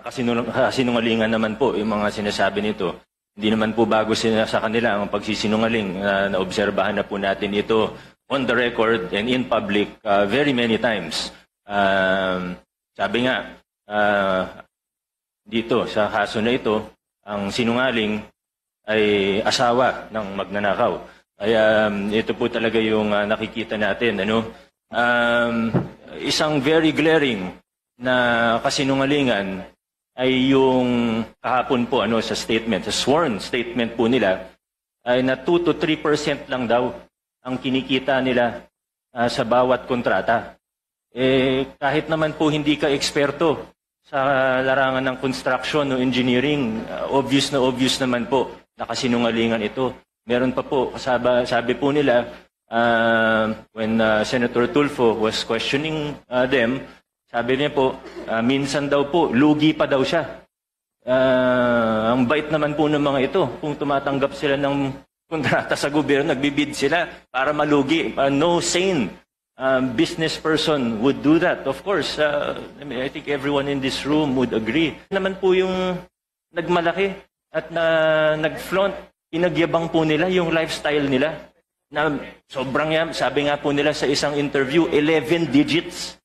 kasinungalingan naman po yung mga sinasabi nito. Hindi naman po bago sa kanila ang pagsisinungaling. Naobserbahan na po natin ito on the record and in public very many times. Sabi nga, dito sa kaso na ito, ang sinungaling ay asawa ng magnanakaw. Kaya ito po talaga yung nakikita natin. Isang very glaring na kasinungalingan ay yung kahapon po sa statement, sa sworn statement po nila, ay na 2 to 3% lang daw ang kinikita nila sa bawat kontrata. Kahit naman po hindi ka eksperto sa larangan ng construction o engineering, obvious naman po na kasinungalingan ito. Meron pa po, sabi po nila, when Senator Tulfo was questioning them, sabi niya po, minsan daw po, lugi pa daw siya. Ang bait naman po ng mga ito. Kung tumatanggap sila ng kontrata sa gobyerno, nagbibid sila para malugi. No sane business person would do that. Of course, I think everyone in this room would agree. Naman po yung nagmalaki at nag-flaunt, pinagyabang po nila yung lifestyle nila. Na sobrang yan, sabi nga po nila sa isang interview, 11 digits.